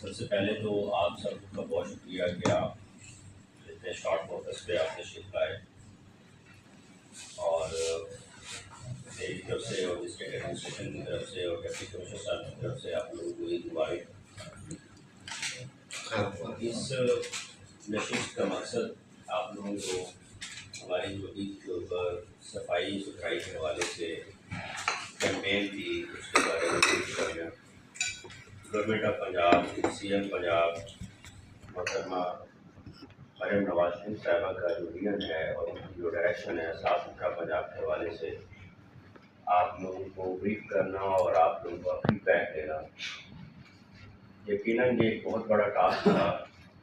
सबसे पहले तो आप सबका बहुत शुक्रिया कि आप इतने शॉर्ट नोटिस पे आप तशरीफ लाए और मेरी तरफ से और डिस्ट्रिक्ट एडमिनिस्ट्रेशन की तरफ से और डिप्टी कमिश्नर साहब की तरफ से आप लोगों को ईद मुबारक। इस नशिश का मकसद आप लोगों को हमारी जो ईद के ऊपर सफाई सुथराई के हवाले से कैंपेन थी उसके बारे में ब्रीफ करना। Government of Punjab, CM Punjab मोहतरमा मरियम नवाज शरीफ साहिबा का जो विजन है और उनकी जो डायरेक्शन है साफ सुथरा पंजाब के हवाले से आप लोगों को ब्रीफ करना और आप लोगों का फीडबैक देना। यकीनन ये एक बहुत बड़ा टास्क था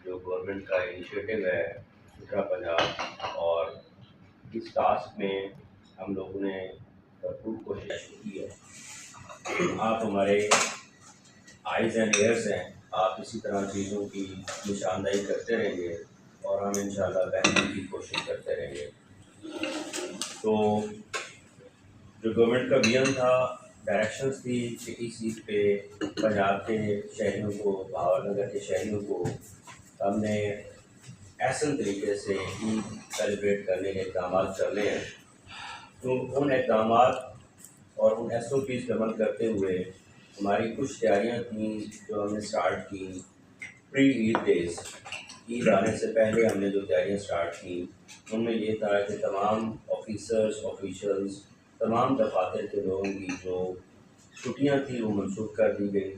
जो गवर्नमेंट का इनिशिएटिव है सुथरा पंजाब, और इस टास्क में हम लोगों ने भरपूर कोशिश की है। आप हमारे आइज़ एंड एयर्स हैं, आप इसी तरह चीज़ों की निशानदाही करते रहेंगे और हम इंशाल्लाह बेहतरी की कोशिश करते रहेंगे। तो जो गवर्नमेंट का विजन था, डायरेक्शंस थी कि इस ईद पे पंजाब के शहरियों को, भावनगर के शहरियों को हमने ऐसे तरीके से ईद सेलिब्रेट करने के इक़दाम करने हैं। तो उन इक़दाम और उन SOPs पे अमल करते हुए हमारी कुछ तैयारियाँ थी जो हमने स्टार्ट की प्री ईद डेज़। ईद आने से पहले हमने जो तैयारियाँ स्टार्ट की उनमें ये था कि तमाम ऑफिसर्स, ऑफिशियल्स, तमाम दफातर के लोगों की जो छुट्टियाँ थी वो मनसूख कर दी गई।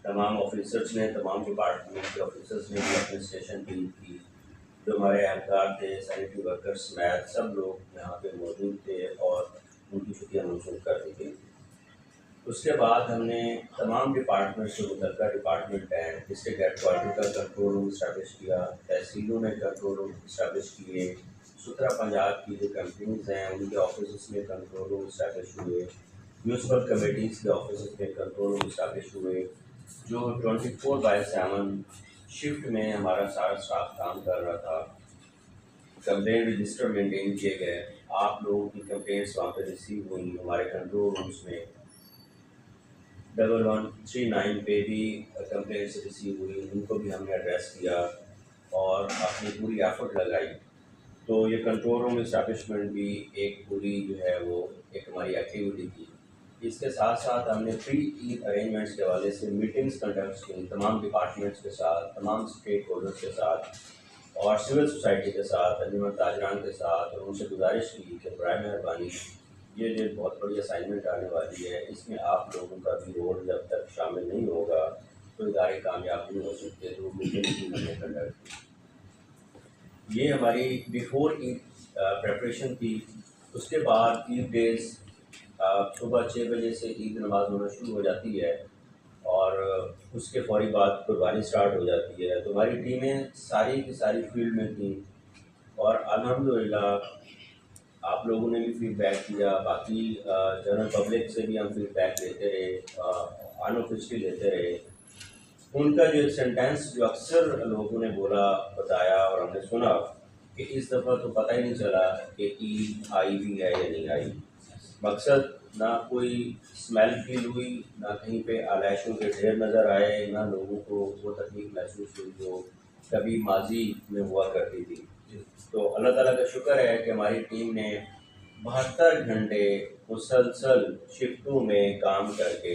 तमाम ऑफिसर्स ने, तमाम डिपार्टमेंट के ऑफिसर्स ने भी अपने स्टेशन पे ईद की। जो हमारे एहलकार थे, सैनिटरी वर्कर्स समेत सब लोग यहाँ पे मौजूद थे और उनकी छुट्टियाँ मनसूख कर दी गई। उसके बाद हमने तमाम डिपार्टमेंट से मुतल्लिका डिपार्टमेंट हैं, डिस्ट्रिक्ट हेडक्वार्टर का कंट्रोल रूम इस्टेब्लिश किया, तहसीलों में कंट्रोल रूम इस्टेब्लिश किए, सुथरा पंजाब की जो कंपनीज़ हैं उनके ऑफिस में कंट्रोल रूम इस्टेब्लिश हुए, म्यूनसिपल कमेटीज़ के ऑफिस में कंट्रोल रूम इस्टेब्लिश हुए। जो 24/7 शिफ्ट में हमारा सारा स्टाफ काम कर रहा था। कंप्लेन रजिस्टर मेंटेन किए गए, आप लोगों की कंप्लेंट्स वहाँ पे रिसीव हुई हमारे कंट्रोल रूम्स में। 1139 पे भी कंप्लेंट्स रिसीव हुई, उनको भी हमने एड्रेस किया और अपनी पूरी एफर्ट लगाई। तो ये कंट्रोल रूम इस्टेब्लिशमेंट भी एक पूरी जो है वो एक हमारी एक्टिविटी थी। इसके साथ साथ हमने प्री ईद अरेंजमेंट्स के हवाले से मीटिंग्स कंडक्ट की तमाम डिपार्टमेंट्स के साथ, तमाम स्टेक होल्डर्स के साथ और सिविल सोसाइटी के साथ, अंजुमन ताजरान के साथ, और उनसे गुजारिश की कि बराए मेहरबानी ये जो बहुत बड़ी असाइनमेंट आने वाली है इसमें आप लोगों का भी रोल जब तक शामिल नहीं होगा तो इदारे कामयाब नहीं हो सकते। तो मीटिंग भी हमने कंडक्ट की। ये हमारी बिफोर ईद प्रेपरेशन थी। उसके बाद ईद डेज़ सुबह 6 बजे से ईद नमाज होना शुरू हो जाती है और उसके फ़ौरी बाद कुर्बानी स्टार्ट हो जाती है। तो हमारी टीमें सारी की सारी फील्ड में थी और अल्हम्दुलिल्लाह आप लोगों ने भी फीडबैक दिया, बाकी जनरल पब्लिक से भी हम फीडबैक लेते रहे, अनऑफिशियली लेते रहे। उनका जो एक सेंटेंस जो अक्सर लोगों ने बोला, बताया और हमने सुना कि इस दफ़ा तो पता ही नहीं चला कि ईद आई भी है या नहीं आई। मकसद ना कोई स्मेल फील हुई, ना कहीं पे आलाइशों के ढेर नज़र आए, ना लोगों को वो तकलीफ महसूस हुई जो कभी माजी में हुआ करती थी। तो अल्लाह ताला का शुक्र है कि हमारी टीम ने 72 घंटे मुसलसल शिफ्टों में काम करके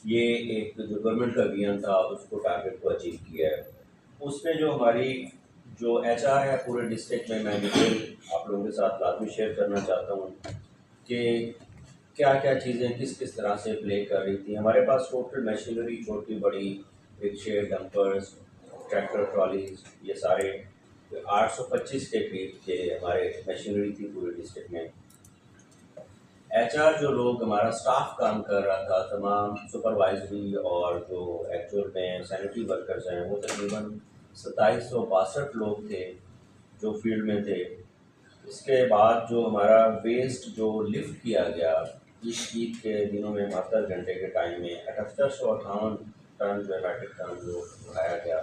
ये एक जो गवर्नमेंट का विजन था उसको टारगेट को अचीव किया है। उसमें जो हमारी जो HR है पूरे डिस्ट्रिक्ट में, मैं डिटेल आप लोगों के साथ लाजमी शेयर करना चाहता हूँ कि क्या क्या चीज़ें किस किस तरह से प्ले कर रही थी। हमारे पास टोटल मशीनरी छोटी बड़ी, रिक्शे, डंपर्स, ट्रैक्टर, ट्रॉलीज, ये सारे 825 के करीब थे हमारे मशीनरी थी पूरे डिस्ट्रिक्ट में। HR जो लोग हमारा स्टाफ काम कर रहा था, तमाम सुपरवाइजरी और जो एक्चुअल में सैनिटरी वर्कर्स हैं वो तकरीबन 2762 लोग थे जो फील्ड में थे। इसके बाद जो हमारा वेस्ट जो लिफ्ट किया गया इस ईद के दिनों में 72 घंटे के टाइम में 7858 टन जो है मैट्रिक टन जो उठाया गया,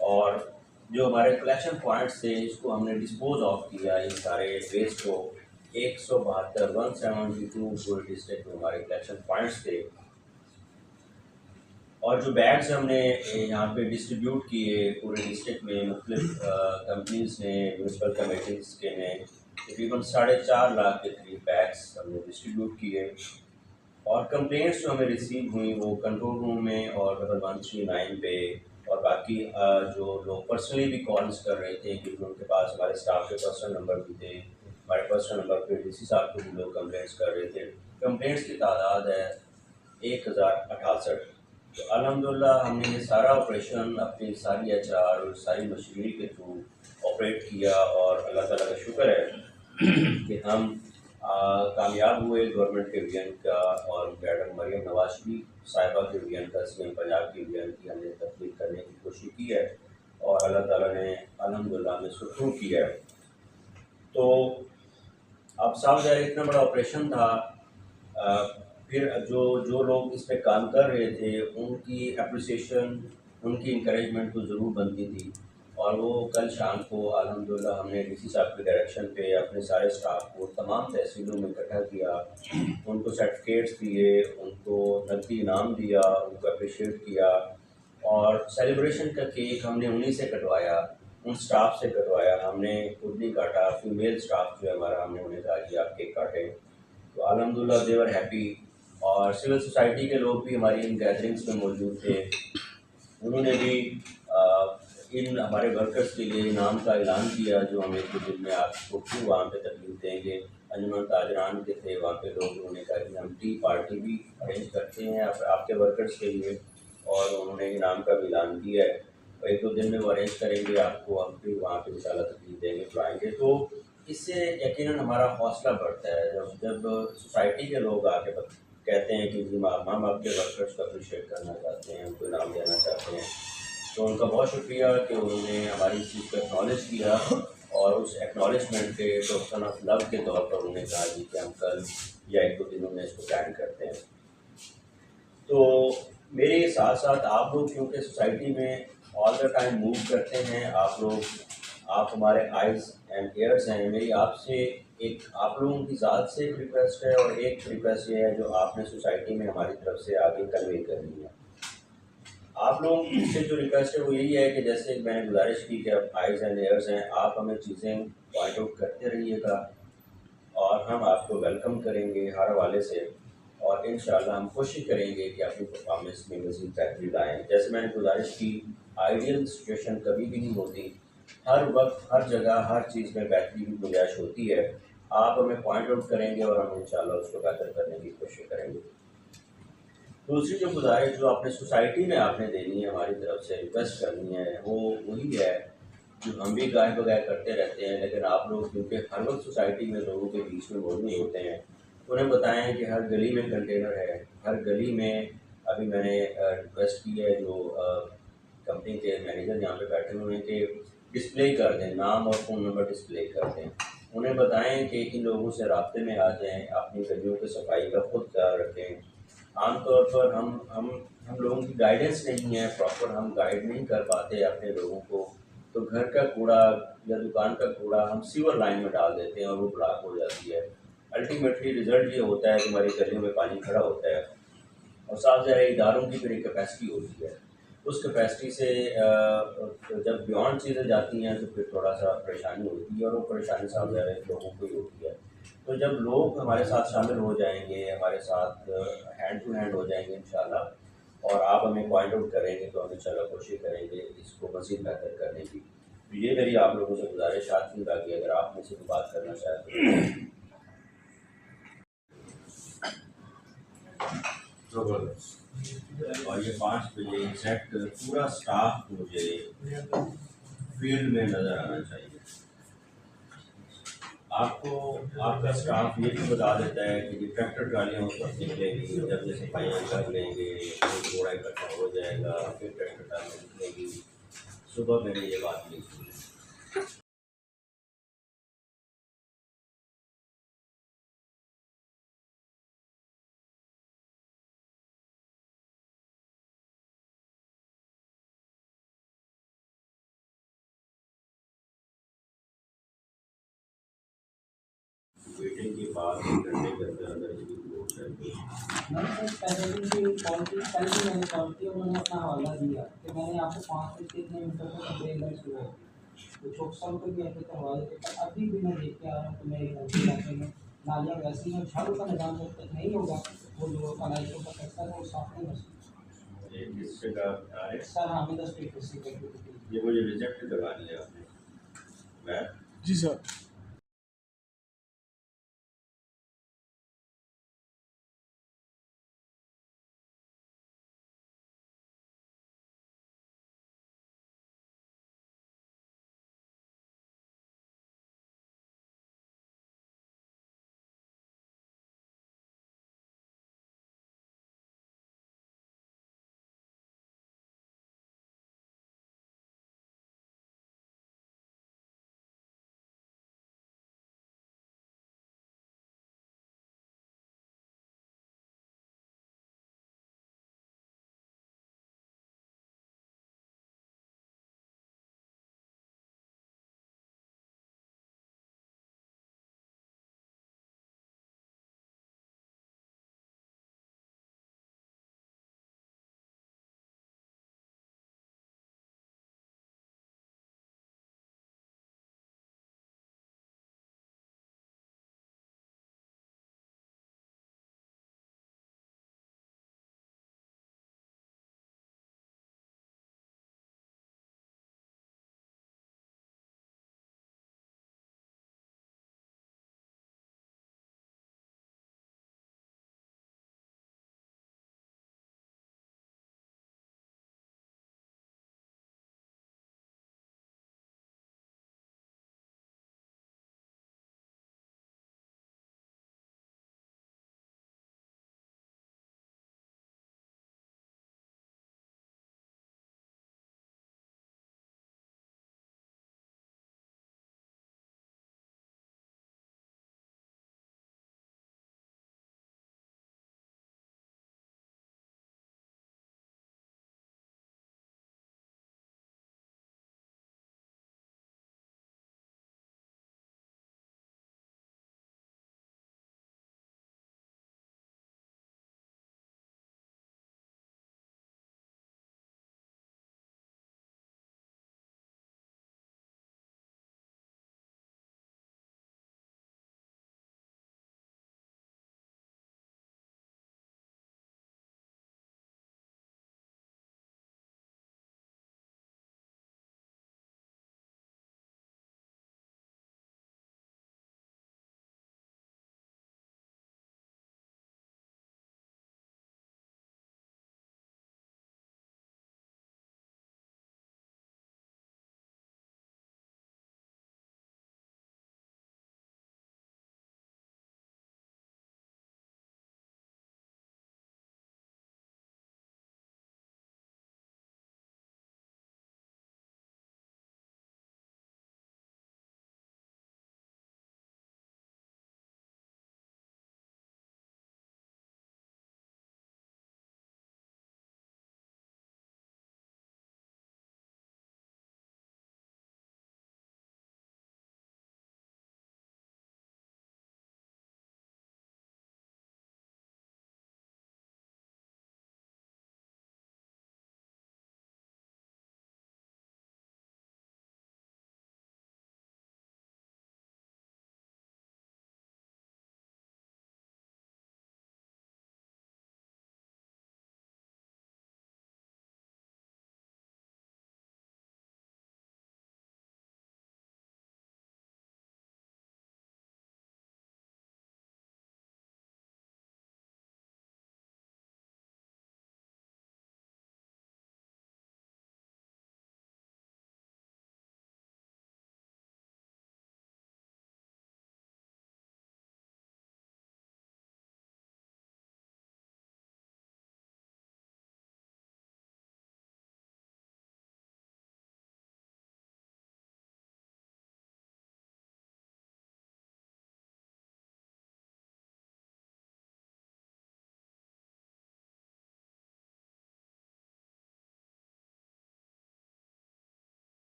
और जो हमारे कलेक्शन पॉइंट्स थे इसको हमने डिस्पोज ऑफ किया इस सारे वेस्ट को। 172 172 पूरे डिस्ट्रिक्ट में हमारे कलेक्शन पॉइंट्स थे। और जो बैग्स हमने यहाँ पे डिस्ट्रीब्यूट किए पूरे डिस्ट्रिक्ट में मुख्तलिफ कंपनीज़ ने, म्यूनसिपल कमेटीज़ के ने तकरीबन 4.5 लाख के करीब बैग्स हमने डिस्ट्रीब्यूट किए। और कंप्लेंट्स जो हमें रिसीव हुई वो कंट्रोल रूम में और 1139 पे, और बाकी जो लोग पर्सनली भी कॉल्स कर रहे थे क्योंकि उनके पास हमारे स्टाफ के पर्सनल नंबर भी थे, हमारे पर्सनल नंबर पे डीसी साहब को भी लोग कंप्लेंट्स कर रहे थे। कंप्लेंट्स की तादाद है 1068। तो अल्हम्दुलिल्लाह हमने ये सारा ऑपरेशन अपनी सारी एचआर और सारी मशीनरी के थ्रू ऑपरेट किया, और अल्लाह ताला का शुक्र है कि हम कामयाब हुए गवर्नमेंट के विजन का। और मैडम मरियम नवाज शरीफ साहिबा के विजन का, सीएम पंजाब के विजन की हमने तब्दील करने की कोशिश की है, और अल्लाह ताला ने अल्हम्दुलिल्लाह हमें सुरखरू किया है। तो अब साफ ज़ाहिर इतना बड़ा ऑपरेशन था। अ, फिर जो जो लोग इस पे काम कर रहे थे उनकी एप्रिसिएशन, उनकी इंकरेजमेंट तो ज़रूर बनती थी। और वो कल शाम को अल्हम्दुलिल्लाह हमने डीसी साहब के डायरेक्शन पे अपने सारे स्टाफ को तमाम तहसीलों में इकट्ठा किया, उनको सर्टिफिकेट्स दिए, उनको नकदी इनाम दिया, उनको अप्रिशिएट किया। और सेलिब्रेशन का केक हमने उन्हीं से कटवाया, उन स्टाफ से कटवाया, हमने खुद नहीं काटा। फीमेल स्टाफ जो है हमारा, हमने उन्हें कहा कि आप केक काटें। तो अल्हम्दुलिल्लाह दे वर हैप्पी। और सिविल सोसाइटी के लोग भी हमारी इन गैदरिंग्स में मौजूद थे, उन्होंने भी इन हमारे वर्कर्स के लिए इनाम का ऐलान किया जो हम एक दो दिन में आपको फिर वहाँ पे तकलीफ देंगे। अंजुमन ताजरान के थे वहाँ पे लोग, उन्होंने कहा कि हम टी पार्टी भी अरेंज करते हैं आपके वर्कर्स के लिए, और उन्होंने इनाम का भी ऐलान किया है। और एक दो दिन में वो अरेंज करेंगे, आपको हम फिर वहाँ पे इंशाल्लाह तकलीफ देंगे, बुलाएँगे। तो इससे यकीनन हमारा हौसला बढ़ता है जब जब सोसाइटी के लोग आके कहते हैं कि जी हम आपके वर्कर्स को अप्रिशिएट करना चाहते हैं, उनको इनाम देना चाहते हैं। तो उनका बहुत शुक्रिया कि उन्होंने हमारी इस चीज़ को एक्नॉलेज किया, और उस एक्नॉलेजमेंट के टोकन ऑफ लव के तौर पर उन्होंने कहा जी कि हम कल या एक दो दिनों में इसको प्लान करते हैं। तो मेरे साथ साथ आप लोग क्योंकि सोसाइटी में ऑल द टाइम मूव करते हैं, आप हमारे आइज़ एंड एयर्स हैं। मेरी आपसे एक, आप लोगों की ज़ात से एक रिक्वेस्ट है, और एक रिक्वेस्ट ये है जो आपने सोसाइटी में हमारी तरफ से आगे कन्वे करनी है। आप लोगों से जो रिक्वेस्ट है वो यही है कि जैसे मैंने गुजारिश की कि आप आइज़ एंड एयर्स हैं, आप हमें चीज़ें पॉइंट आउट करते रहिएगा, और हम आपको वेलकम करेंगे हर हवाले से। और इंशाल्लाह हम कोशिश करेंगे कि अपनी परफॉर्मेंस में मज़ीद बेहतरी लाएँ। जैसे मैंने गुजारिश की, आइडियल सिचुएशन कभी भी नहीं होती, हर वक्त हर जगह हर चीज़ में बेहतरी की गुंजाइश होती है। आप हमें पॉइंट आउट करेंगे और हम इंशाल्लाह उसको बेहतर करने की कोशिश करेंगे। दूसरी जो गुजारिश जो आपने सोसाइटी में आपने देनी है, हमारी तरफ से रिक्वेस्ट करनी है, वो वही है जो हम भी गाय बगाए करते रहते हैं, लेकिन आप लोग क्योंकि हर वक्त सोसाइटी में लोगों के बीच में मौजूद होते हैं, उन्हें बताएं कि हर गली में कंटेनर है, हर गली में। अभी मैंने रिक्वेस्ट की है जो कंपनी के मैनेजर यहाँ पे बैठे हुए हैं कि डिस्प्ले कर दें, नाम और फ़ोन नंबर डिस्प्ले कर दें। उन्हें बताएं कि इन लोगों से राब्ते में आ जाएं, अपनी गलियों की सफाई का खुद ख्याल रखें। आमतौर पर हम लोगों की गाइडेंस नहीं है प्रॉपर, हम गाइड नहीं कर पाते अपने लोगों को। तो घर का कूड़ा या दुकान का कूड़ा हम सीवर लाइन में डाल देते हैं और वो ब्लॉक हो जाती है। अल्टीमेटली रिज़ल्ट ये होता है कि हमारी गलियों में पानी खड़ा होता है, और साफ ज़ाहिर है इदारों की फिर एक कैपेसिटी होती है। उस कैपेसिटी से जब बियॉन्ड चीज़ें जाती हैं तो फिर थोड़ा सा परेशानी होती है, और वो परेशानी साफ ज़ाहिर है लोगों को ही होती है। तो जब लोग हमारे साथ शामिल हो जाएंगे, हमारे साथ हैंड टू हैंड हो जाएंगे इंशाल्लाह, और आप हमें पॉइंट आउट करेंगे, तो हम इंशाल्लाह कोशिश करेंगे इसको मज़ीद बेहतर करने की। तो ये मेरी आप लोगों से गुजारिश आती है कि अगर आप मुझसे बात करना चाहते तो। और ये 5 बजे एग्जैक्ट पूरा स्टाफ मुझे फील्ड में नज़र आना चाहिए। आपको आपका स्टाफ ये भी बता देता है कि ट्रैक्टर ट्रालियाँ उस वक्त निकलेंगी जब ये सफाइयाँ कर लेंगे, फिर कूड़ा इकट्ठा हो जाएगा, फिर ट्रैक्टर ट्रालियाँ निकलेगी। सुबह मैंने ये बात लिखी। मीटिंग बाद 1 घंटे के अंदर अंदर इसकी रिपोर्ट चाहिए। नहीं सर, पहले भी कॉल की, कल भी मैंने कॉल किया, उन्होंने अपना हवाला दिया कि मैंने आपको 5 से 3 मीटर तक कंप्लेन दर्ज हुआ है, तो चौकसा को भी ऐसे करवा देते। पर अभी भी मैं देख के आ रहा हूँ कि मेरे घर के इलाके में नालियाँ वैसी हैं, झाड़ू का निजाम जब तक नहीं होगा, वो जो कनाइशों का सेक्टर है वो साफ नहीं हो सकता। ये किस जगह आ रहे हैं? सर हामिदा स्ट्रीट से ये मुझे रिजेक्ट करवा दिया आपने। मैं जी सर।